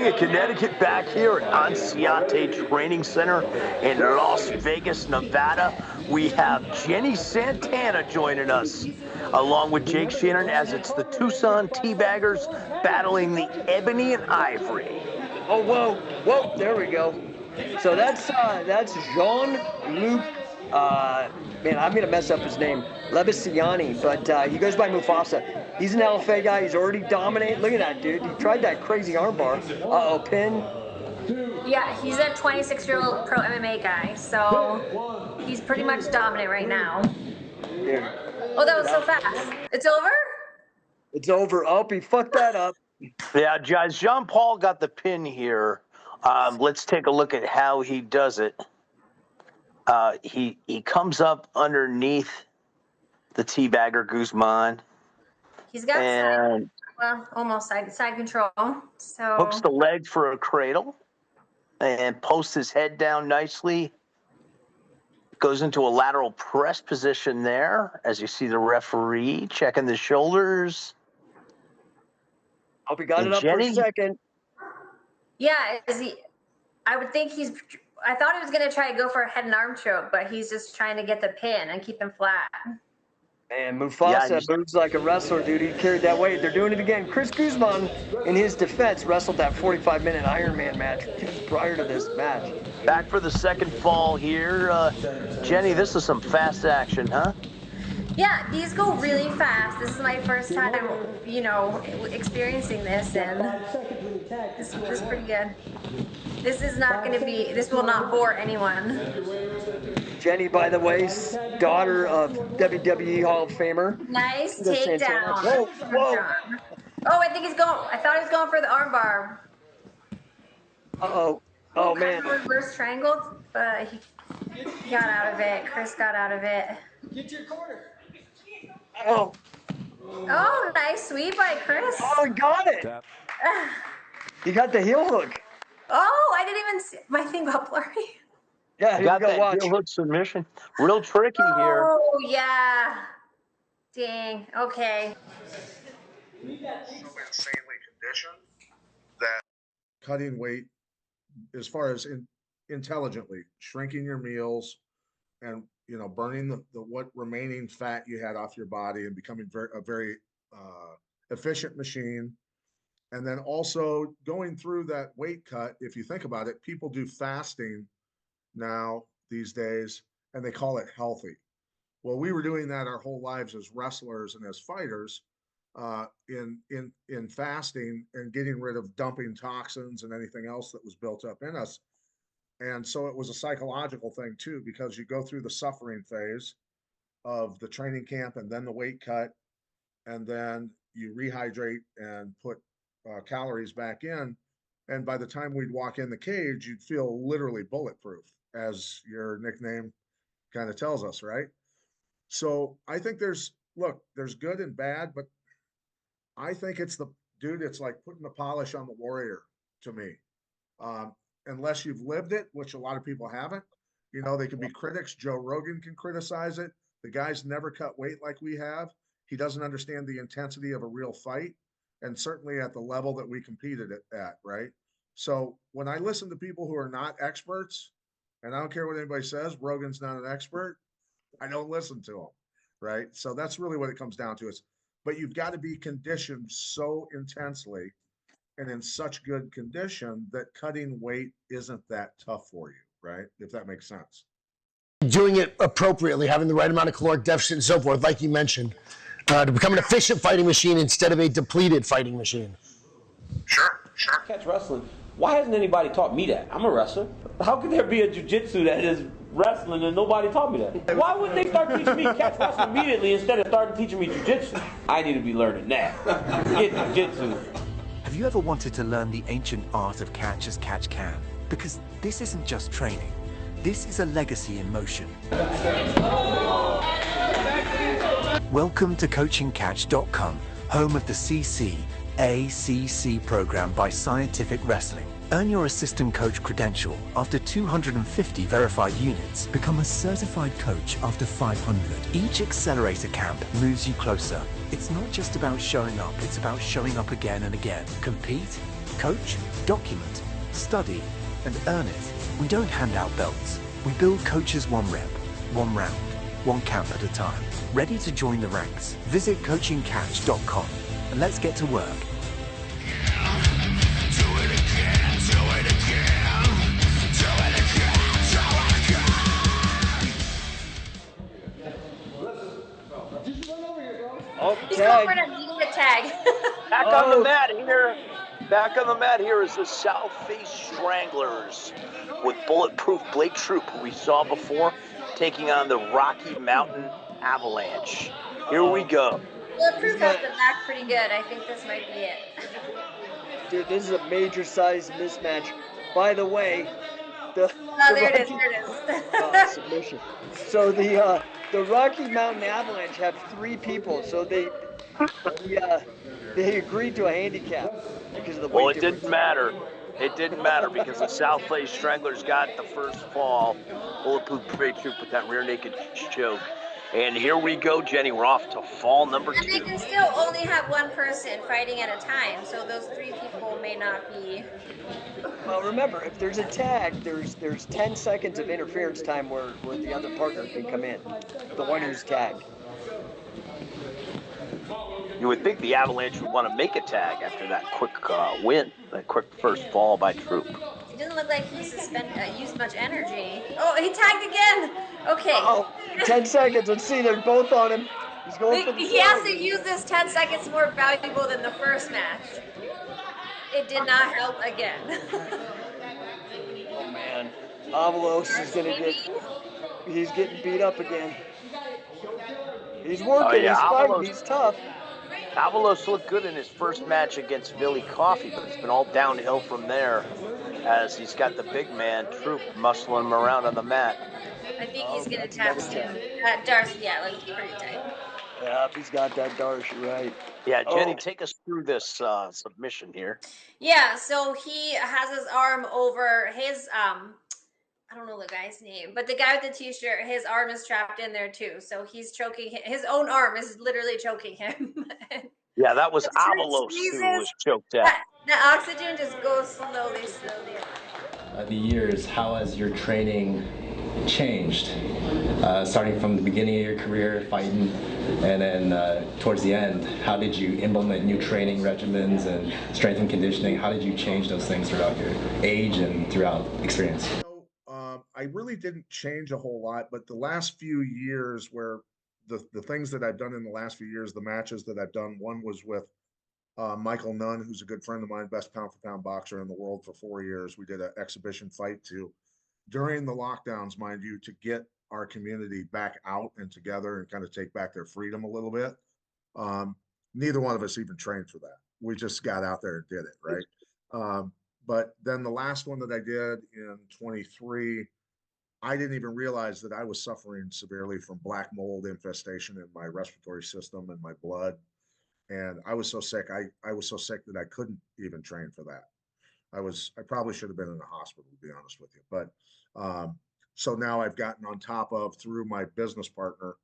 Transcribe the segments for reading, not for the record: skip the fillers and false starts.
morning in Connecticut, back here at Anciate Training Center in Las Vegas, Nevada. We have Jenny Santana joining us, along with Jake Shannon, as it's the Tucson Teabaggers battling the Ebony and Ivory. Oh, whoa, there we go. So that's Jean-Luc, man, I'm gonna mess up his name, Lebesiani, but he goes by Mufasa. He's an LFA guy. He's already dominated. Look at that, dude. He tried that crazy armbar. Uh-oh, pin. Yeah, he's a 26-year-old pro MMA guy, so he's pretty much dominant right now. Yeah. Oh, that was so fast. It's over? It's over. Oh, he fucked that up. Yeah, guys, Jean-Paul got the pin here. Let's take a look at how he does it. He comes up underneath the teabagger Guzman. He's got almost side control. So hooks the leg for a cradle and posts his head down nicely. Goes into a lateral press position there, as you see the referee checking the shoulders. Hope he got it up for a second. Yeah, I would think I thought he was going to try to go for a head and arm choke, but he's just trying to get the pin and keep him flat. And Mufasa moves like a wrestler, dude. He carried that weight. They're doing it again. Chris Guzman, in his defense, wrestled that 45-minute Ironman match prior to this match. Back for the second fall here. Jenny, this is some fast action, huh? Yeah, these go really fast. This is my first time, experiencing this, and this is pretty good. This will not bore anyone. Jenny, by the way, daughter of WWE Hall of Famer. Nice takedown. Whoa. Oh, I thought he was going for the armbar. Uh-oh. Oh, man. Reverse strangled, but he got out of it. Chris got out of it. Get to your corner. Oh. Oh, nice sweep by Chris. Oh, he got it. He got the heel hook. Oh, I didn't even see my thing got blurry. Yeah, got that watch. heel hook submission. Real tricky here. Oh, yeah. Dang. Okay. So insanely conditioned that cutting weight, as far as intelligently shrinking your meals, and burning the what remaining fat you had off your body and becoming a very efficient machine. And then also going through that weight cut. If you think about it, people do fasting now these days, and they call it healthy. Well, we were doing that our whole lives as wrestlers and as fighters, in fasting and getting rid of dumping toxins and anything else that was built up in us. And so it was a psychological thing too, because you go through the suffering phase of the training camp and then the weight cut, and then you rehydrate and put calories back in. And by the time we'd walk in the cage, you'd feel literally bulletproof, as your nickname kind of tells us, right? So I think there's good and bad, but I think it's like putting the polish on the warrior to me. Unless you've lived it, which a lot of people haven't. They can be critics. Joe Rogan can criticize it. The guy's never cut weight like we have. He doesn't understand the intensity of a real fight, and certainly at the level that we competed at, right? So when I listen to people who are not experts, and I don't care what anybody says, Rogan's not an expert, I don't listen to him, right? So that's really what it comes down to. But you've got to be conditioned so intensely and in such good condition that cutting weight isn't that tough for you, right? If that makes sense. Doing it appropriately, having the right amount of caloric deficit and so forth, like you mentioned, to become an efficient fighting machine instead of a depleted fighting machine. Sure. Catch wrestling. Why hasn't anybody taught me that? I'm a wrestler. How could there be a jiu-jitsu that is wrestling and nobody taught me that? Why wouldn't they start teaching me catch wrestling immediately instead of starting teaching me jiu-jitsu? I need to be learning that. Get jiu-jitsu. Have you ever wanted to learn the ancient art of catch as catch can? Because this isn't just training. This is a legacy in motion. Welcome to CoachingCatch.com, home of the ACC program by Scientific Wrestling. Earn your assistant coach credential after 250 verified units. Become a certified coach after 500. Each accelerator camp moves you closer. It's not just about showing up, it's about showing up again and again. Compete? Coach, document, study, and earn it. We don't hand out belts. We build coaches one rep, one round, one count at a time. Ready to join the ranks? Visit coachingcatch.com and let's get to work. Oh, He's tag. going for a tag. Back on the mat here. Back on the mat here is the South Face Stranglers with Bulletproof Blake Troop, who we saw before, taking on the Rocky Mountain Avalanche. Here we go. Bulletproof has the back pretty good. I think this might be it. Dude, this is a major size mismatch. By the way, Oh, there it is. There it is. Submission. So the Rocky Mountain Avalanche have 3 people, so they agreed to a handicap because of the weight Well, it difference. didn't matter. It didn't matter because the South Face Stranglers got the first fall. Bulletproof Blake Troop with that rear naked choke. And here we go, Jenny. We're off to fall number 2. And they can still only have one person fighting at a time, so those 3 people may not be. Well, remember, if there's a tag, there's 10 seconds of interference time where the other partner can come in, the one who's tagged. You would think the Avalanche would want to make a tag after that quick win, that quick first fall by Troop. It doesn't look like he used much energy. Oh, he tagged again. Okay. Oh, 10 seconds. Let's see. They're both on him. He's going for the He has to use this 10 seconds more valuable than the first match. It did not help again. Oh, man. Avalos is going to he's getting beat up again. He's working. Yeah, He's fighting. Avalos. He's tough. Avalos looked good in his first match against Billy Coffey, but it's been all downhill from there as he's got the big man, Troop, muscling him around on the mat. I think he's going to tap soon. Darcy, yeah, looks pretty tight. Yeah, he's got that Darcy, right. Yeah, Jenny, take us through this submission here. Yeah, so he has his arm over his, I don't know the guy's name, but the guy with the t-shirt, his arm is trapped in there too. So he's choking him. His own arm is literally choking him. Yeah, that was Avalos who was choked out. The oxygen just goes slowly. The years, how has your training changed? Starting from the beginning of your career fighting, and then towards the end, how did you implement new training regimens and strength and conditioning? How did you change those things throughout your age and throughout experience? I really didn't change a whole lot, but the last few years where the things that I've done in the last few years, the matches that I've done, one was with Michael Nunn, who's a good friend of mine, best pound for pound boxer in the world for 4 years. We did an exhibition fight during the lockdowns, mind you, to get our community back out and together and kind of take back their freedom a little bit. Neither one of us even trained for that. We just got out there and did it, right? But then the last one that I did in 23, I didn't even realize that I was suffering severely from black mold infestation in my respiratory system and my blood. And I was so sick. I was so sick that I couldn't even train for that. I probably should have been in the hospital, to be honest with you. But so now I've gotten on top of, through my business partner,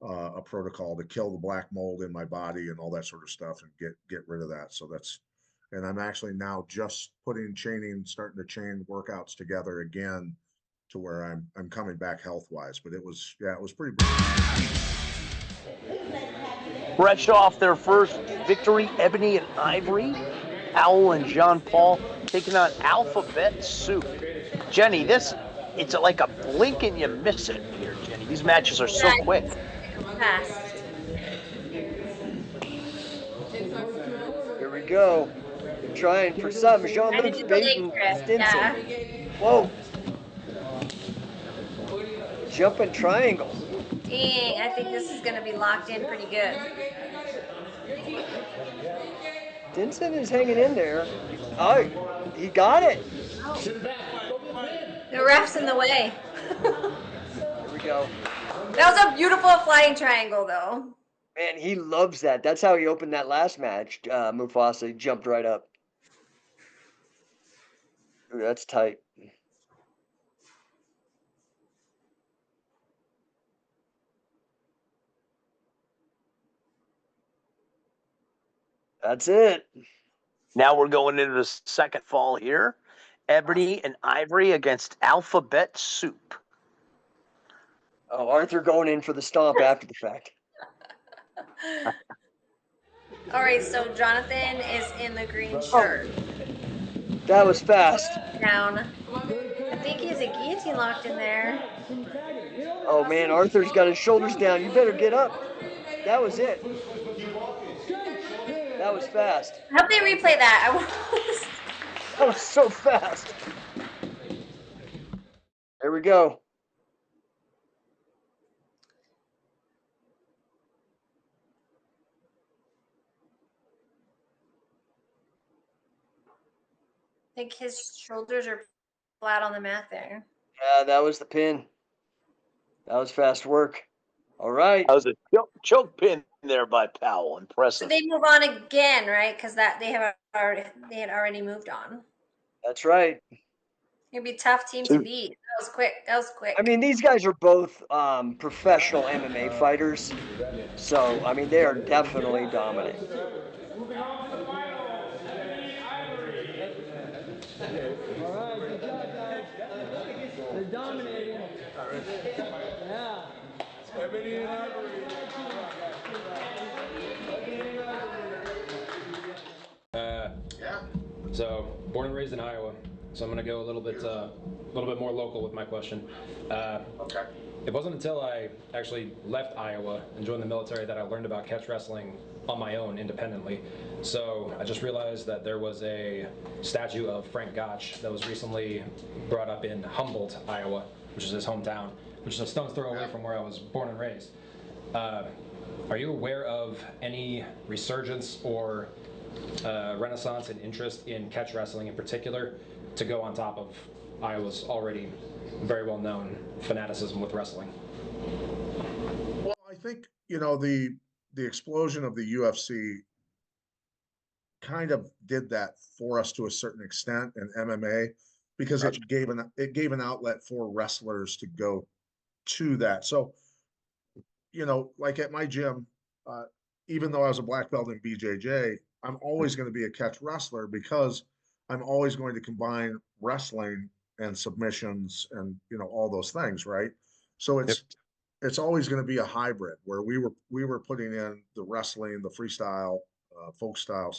a protocol to kill the black mold in my body and all that sort of stuff and get rid of that. So and I'm actually now just starting to chain workouts together again to where I'm coming back health-wise. But it was pretty Fresh off their first victory, Ebony and Ivory, Owl and John Paul taking on Alphabet Soup. Jenny, it's like a blink and you miss it here, Jenny. These matches are so quick. Fast. Here we go. They're trying for some. Jean-Luc's baiting Stinson. Whoa. Jumping triangle. Dang, I think this is going to be locked in pretty good. Stinson is hanging in there. Oh, he got it. Oh. The ref's in the way. Here we go. That was a beautiful flying triangle, though. Man, he loves that. That's how he opened that last match. Mufasa, he jumped right up. Ooh, that's tight. That's it. Now we're going into the second fall here. Ebony and Ivory against Alphabet Soup. Oh, Arthur going in for the stomp after the fact. All right, so Jonathan is in the green shirt. That was fast. Down. I think he has a guillotine locked in there. Oh man, Arthur's got his shoulders down. You better get up. That was it. That was fast. I hope they replay that. That was so fast. There we go. I think his shoulders are flat on the mat there. Yeah, that was the pin. That was fast work. All right. That was a choke pin there by Powell. So Impressive. they move on again, right? Because they had already moved on. That's right. It'd be a tough team to beat. That was quick. I mean, these guys are both professional MMA fighters. So, I mean, they are definitely dominant. All right, good job, guys. They're dominating. Yeah. Ebony and Ivory. So, born and raised in Iowa. So I'm going to go a little bit more local with my question. Okay. It wasn't until I actually left Iowa and joined the military that I learned about catch wrestling on my own independently. So I just realized that there was a statue of Frank Gotch that was recently brought up in Humboldt, Iowa, which is his hometown, which is a stone's throw away from where I was born and raised. Are you aware of any resurgence or renaissance and interest in catch wrestling in particular to go on top of Iowa's already very well-known fanaticism with wrestling? Well, I think, the explosion of the UFC kind of did that for us to a certain extent in MMA because it gave an outlet for wrestlers to go to that. So, like at my gym, even though I was a black belt in BJJ, I'm always going to be a catch wrestler because I'm always going to combine wrestling and submissions and all those things, right? So it's always going to be a hybrid where we were putting in the wrestling, the freestyle, folk style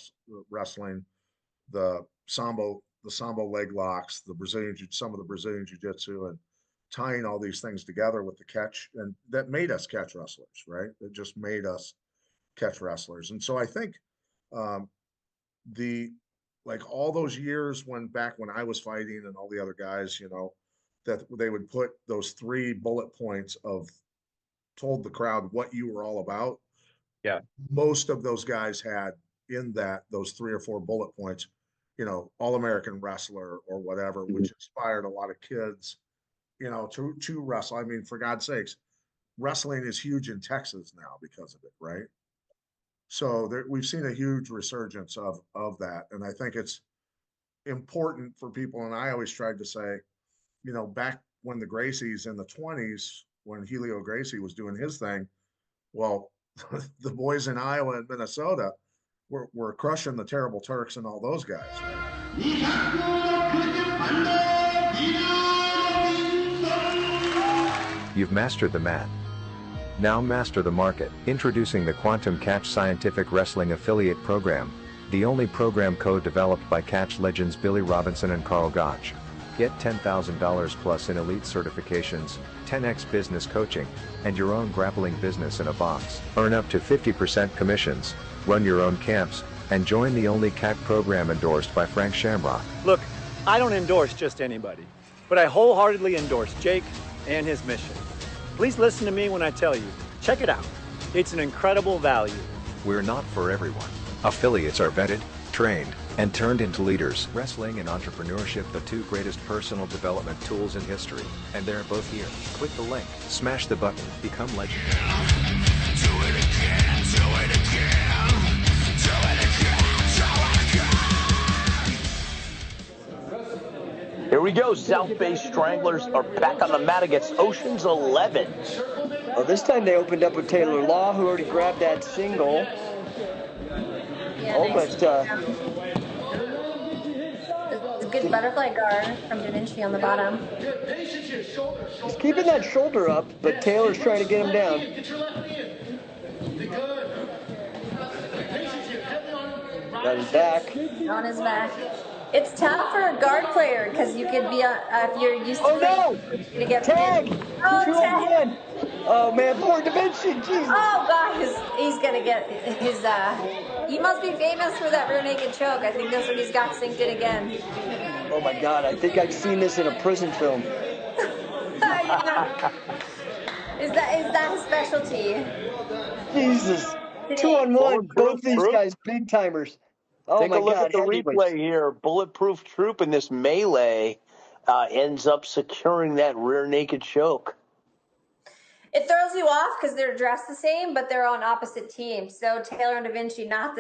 wrestling, the sambo leg locks, some of the Brazilian jiu-jitsu, and tying all these things together with the catch, and that made us catch wrestlers, right? It just made us catch wrestlers. And so I think all those years back when I was fighting and all the other guys, that they would put those 3 bullet points of told the crowd what you were all about. Yeah. Most of those guys had in those 3 or 4 bullet points, all-American wrestler or whatever, which inspired a lot of kids, to wrestle. I mean, for God's sakes, wrestling is huge in Texas now because of it, right? So we've seen a huge resurgence of that. And I think it's important for people. And I always tried to say, back when the Gracies in the 20s, when Helio Gracie was doing his thing, well, the boys in Iowa and Minnesota were crushing the Terrible Turks and all those guys. You've mastered the mat. Now master the market. Introducing the Quantum Catch Scientific Wrestling Affiliate Program, the only program code developed by catch legends Billy Robinson and Carl Gotch. Get $10,000 plus in elite certifications, 10x business coaching, and your own grappling business in a box. Earn up to 50% commissions, run your own camps, and join the only CAC program endorsed by Frank Shamrock. Look, I don't endorse just anybody, but I wholeheartedly endorse Jake and his mission. Please listen to me when I tell you, check it out. It's an incredible value. We're not for everyone. Affiliates are vetted, trained, and turned into leaders. Wrestling and entrepreneurship, the 2 greatest personal development tools in history. And they're both here. Click the link, smash the button, become legendary. Do it again, do it again, do it again, do it again. Here we go. South Bay Stranglers are back on the mat against Ocean's 11. Well, this time they opened up with Taylor Law, who already grabbed that single. Yeah, but his butterfly guard from Da Vinci on the bottom. He's keeping that shoulder up, but Taylor's trying to get him down. Got his back. On his back. It's tough for a guard player because you could be if you're used to. Oh no! To get Tag! Oh, tag! Oh man, poor Da Vinci, Jesus! Oh god, he's gonna get his. He must be famous for that rear naked choke. I think that's what he's got synced in again. Oh my god, I think I've seen this in a prison film. Is that his specialty? Jesus. 2-on-1, both these guys big timers. Oh Take my a look god, at the replay here. Bulletproof Troop in this melee ends up securing that rear naked choke. It throws you off because they're dressed the same, but they're on opposite teams. So Taylor and Da Vinci not on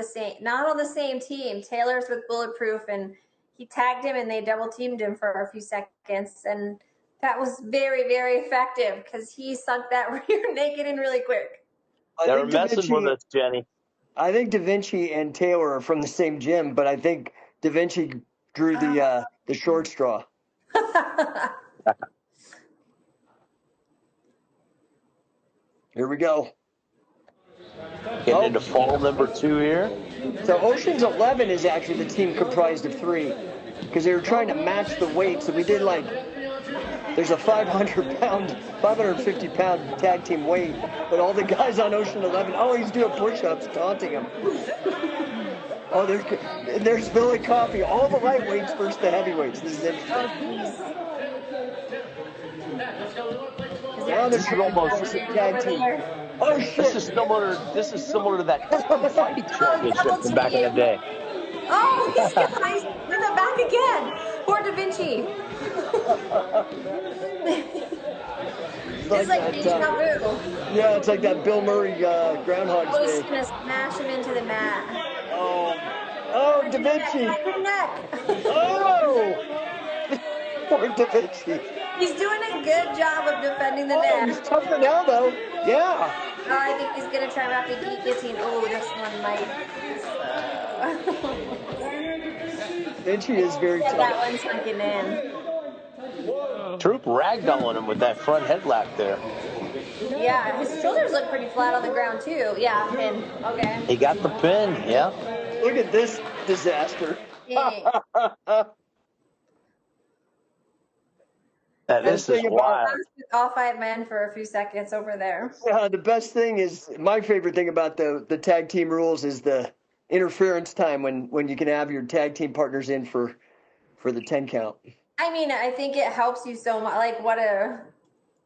the same team. Taylor's with Bulletproof, and he tagged him, and they double teamed him for a few seconds, and that was very, very effective because he sunk that rear naked in really quick. They're messing with us, Jenny. I think Da Vinci and Taylor are from the same gym, but I think Da Vinci drew the short straw. Here we go. Getting into fall number 2 here. So Ocean's 11 is actually the team comprised of 3 because they were trying to match the weight. So we did there's a 500-pound, 550-pound tag team weight, but all the guys on Ocean 11, he's doing push-ups, taunting him. Oh, there's Billy Coffey, all the lightweights versus the heavyweights. This is interesting. Now this is almost a tag team. Oh shit! This is similar to that fighting championship from back in the day. Oh, he's in the back again. Poor Da Vinci. It's like deja vu. Yeah, it's like that Bill Murray Groundhog Day. He's gonna smash him into the mat. Oh, Da Vinci. Oh, poor Da Vinci. He's doing a good job of defending the neck. He's tougher now, though. Yeah. Oh, I think he's gonna try rapid guillotine. Oh, this one might. Vinci is very tough. That one's sunken in. Troop ragdolling him with that front headlock there. Yeah, his shoulders look pretty flat on the ground too. Yeah, pin. Okay. He got the pin. Yeah. Look at this disaster. This is wild. All 5 men for a few seconds over there. Yeah, the best thing is, my favorite thing about the tag team rules is the interference time when you can have your tag team partners in for the 10 count. I mean, I think it helps you so much. Like,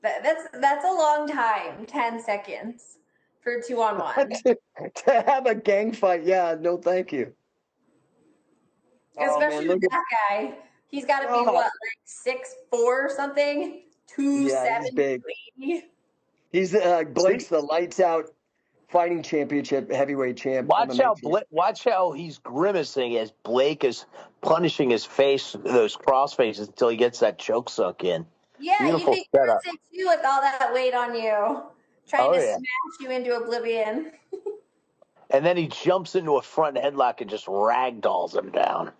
that's a long time. 10 seconds for 2-on-1. to have a gang fight, yeah, no, thank you. Especially with that guy. He's got to be what, like 6'4" or something? 270. Yeah, he's big. He's Blake's the lights out fighting championship heavyweight champ. Watch how he's grimacing as Blake is punishing his face, those cross faces, until he gets that choke suck in. Yeah, Beautiful you think setup. too with all that weight on you, trying to smash you into oblivion. And then he jumps into a front headlock and just ragdolls him down.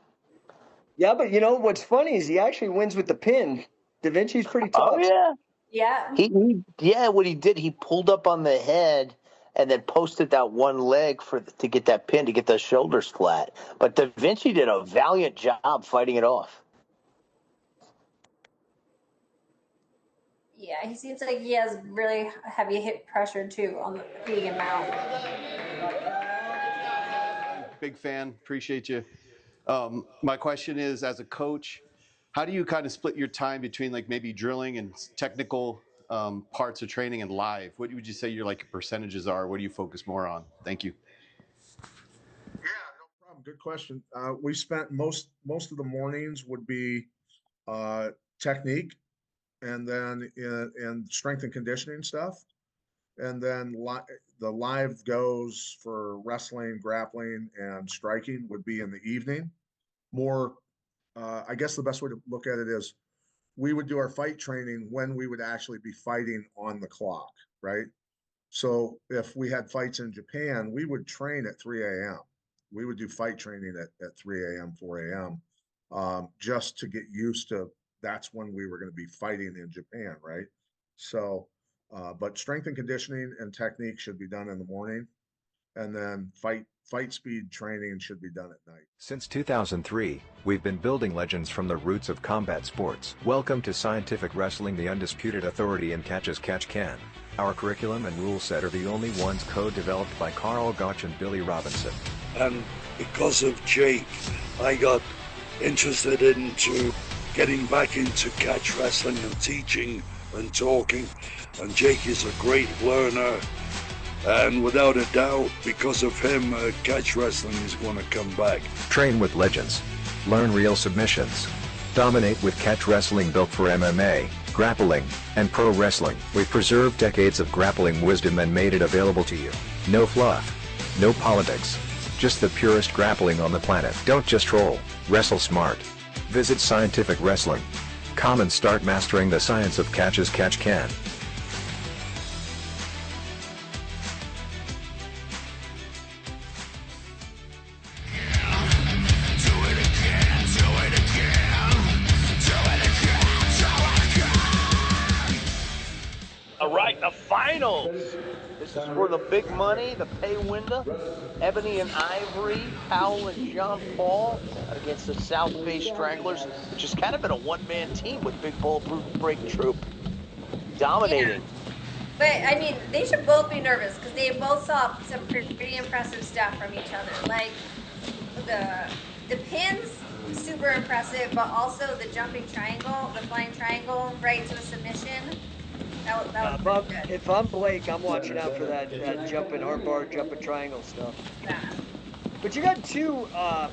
Yeah, but you know what's funny is he actually wins with the pin. Da Vinci's pretty tough. Oh yeah. Yeah. What he did, he pulled up on the head and then posted that one leg to get that pin, to get the shoulders flat. But Da Vinci did a valiant job fighting it off. Yeah, he seems like he has really heavy hip pressure too on being him out. Big fan, appreciate you. My question is, as a coach, how do you kind of split your time between like maybe drilling and technical parts of training and live? What would you say your percentages are? What do you focus more on? Thank you. Yeah, no problem. Good question. We spent most of the mornings would be technique, and then in strength and conditioning stuff, and then the live goes for wrestling, grappling, and striking would be in the evening. More, I guess the best way to look at it is we would do our fight training when we would actually be fighting on the clock, right? So if we had fights in Japan, we would train at 3 a.m. We would do fight training at 3 a.m., 4 a.m. just to get used to that's when we were going to be fighting in Japan, right? So, but strength and conditioning and technique should be done in the morning, and then fight speed training should be done at night. Since 2003, we've been building legends from the roots of combat sports. Welcome to Scientific Wrestling, the undisputed authority in catch as catch can. Our curriculum and rule set are the only ones co-developed by Carl Gotch and Billy Robinson. And because of Jake, I got interested into getting back into catch wrestling and teaching and talking. And Jake is a great learner. And without a doubt, because of him, catch wrestling is going to come back. Train with legends. Learn real submissions. Dominate with catch wrestling built for MMA, grappling, and pro wrestling. We've preserved decades of grappling wisdom and made it available to you. No fluff. No politics. Just the purest grappling on the planet. Don't just troll. Wrestle smart. Visit Scientific Wrestling. Come and start mastering the science of catch as catch can. All right, the finals. This is for the big money, the pay window. Ebony and Ivory, Powell and John Paul against the South Bay Stranglers, which has kind of been a one-man team with Big Bulletproof Break Troop dominating. Yeah. But, I mean, they should both be nervous because they both saw some pretty impressive stuff from each other. Like, the pins, super impressive, but also the jumping triangle, the flying triangle right to a submission. That was good. If I'm Blake, I'm watching out for that jumping armbar, jumping triangle stuff. Yeah. But you got two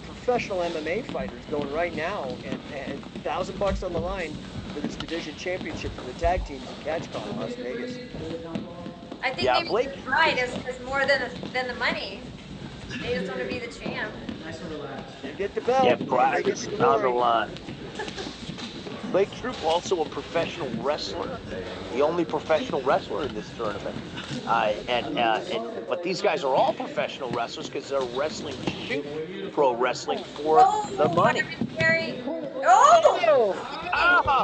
professional MMA fighters going right now, and $1,000 on the line for this division championship for the tag teams in CatchCon in Las Vegas. I think maybe Blake pride is more than the money. They just want to be the champ. Nice and relaxed. You get the belt. Yeah, pride is on the line. Blake Troop, also a professional wrestler, the only professional wrestler in this tournament. But these guys are all professional wrestlers because they're wrestling shoot pro wrestling for the money. Oh!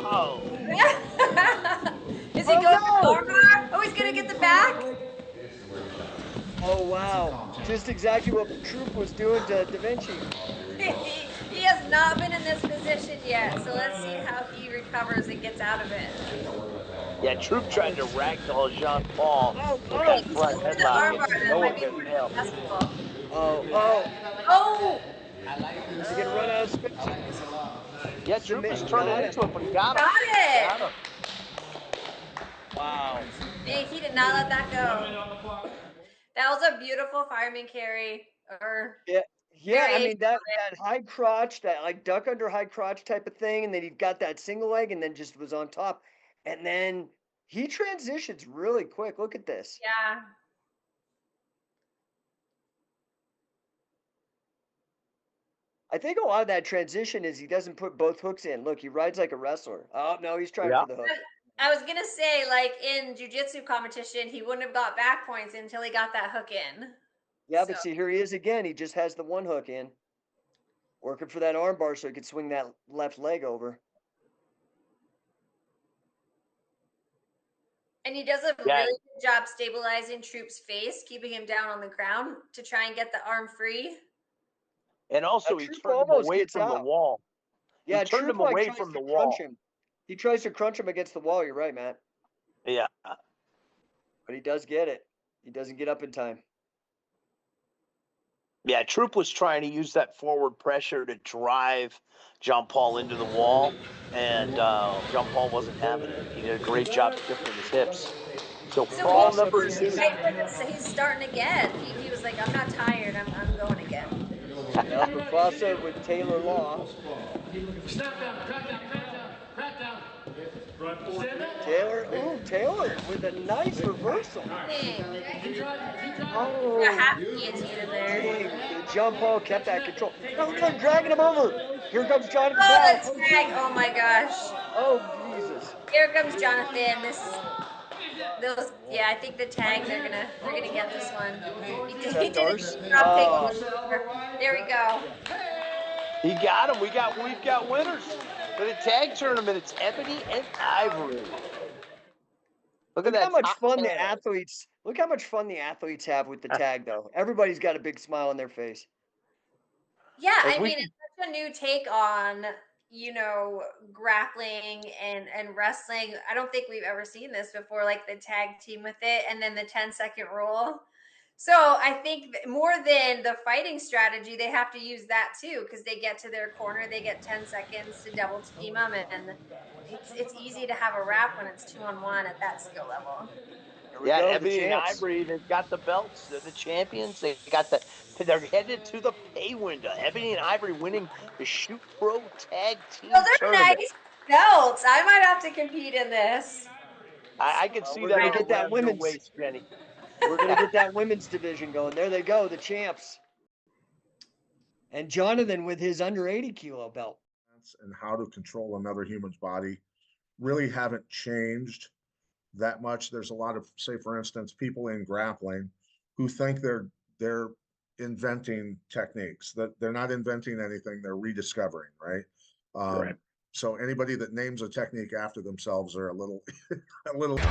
Oh! Is he going for the armbar? Oh, he's gonna get the back. Oh wow! Just exactly what Troop was doing to Da Vinci. He has not been in this position yet, so let's see how he recovers and gets out of it. Yeah, Troop tried to ragdoll Jean Paul with that front headlock. No one can nail. Oh! Is he gonna run out of space? Yeah, Troop is turning into it, but he got him. Got it! Wow. Hey, he did not let that go. That was a beautiful fireman carry. Yeah, I mean that high crotch, that like duck under high crotch type of thing, and then he got that single leg and then just was on top. And then he transitions really quick. Look at this. Yeah. I think a lot of that transition is he doesn't put both hooks in. Look, he rides like a wrestler. Oh no, he's trying for the hook. I was gonna say, like in jiu-jitsu competition, he wouldn't have got back points until he got that hook in. Yeah, but see, here he is again. He just has the one hook in. Working for that armbar so he could swing that left leg over. And he does a really good job stabilizing Troop's face, keeping him down on the ground to try and get the arm free. And also, he turned him away from the wall. Yeah, he turned him away from the wall. He tries to crunch him against the wall. You're right, Matt. Yeah. But he does get it. He doesn't get up in time. Yeah, Troop was trying to use that forward pressure to drive John Paul into the wall, and John Paul wasn't having it. He did a great job shifting his hips. So Paul number 2. He's starting again. He was like, I'm not tired. I'm going again. Mufasa with Taylor Law. Taylor with a nice reversal. Oh, half guillotine in there. John Paul kept that control. No, they're dragging him over. Here comes Jonathan. Oh, that's tag. Oh my gosh. Oh Jesus. Here comes Jonathan. I think the tag. They're gonna get this one. He did a drop kick. There we go. He got him. We've got winners for the tag tournament. It's Ebony and Ivory. Look at Look that. how much top fun the tag. athletes. Look how much fun the athletes have with the tag, though. Everybody's got a big smile on their face. Yeah, As I we- mean, it's such a new take on, you know, grappling and wrestling. I don't think we've ever seen this before, like the tag team with it, and then the 10-second rule. So I think more than the fighting strategy, they have to use that too, because they get to their corner, they get 10 seconds to double team them, and it's easy to have a wrap when it's 2-on-1 at that skill level. Yeah, go, the Ebony and champs. Ivory, they've got the belts. They're the champions. They're headed to the pay window. Ebony and Ivory winning the Shoot Pro Tag Team Those are Tournament. nice belts. I might have to compete in this. I can see We're that gonna get that around your women's. waist, Jenny. We're gonna get that women's division going. There they go, the champs. And Jonathan with his under 80 kilo belt. And how to control another human's body really haven't changed that much. There's a lot of, say, for instance, people in grappling who think they're inventing techniques. That they're not inventing anything, they're rediscovering, right? Right. So anybody that names a technique after themselves are a little a little Do it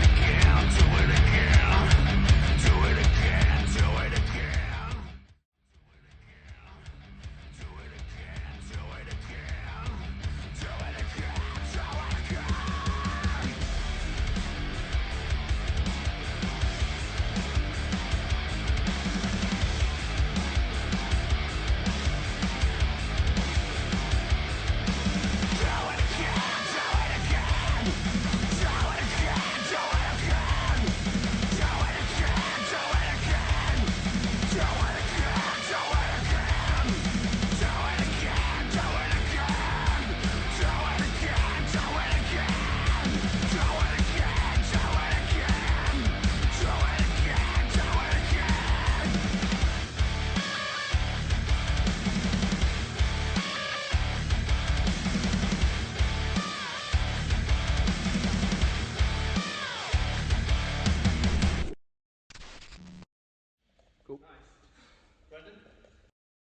again, do it again, do it again.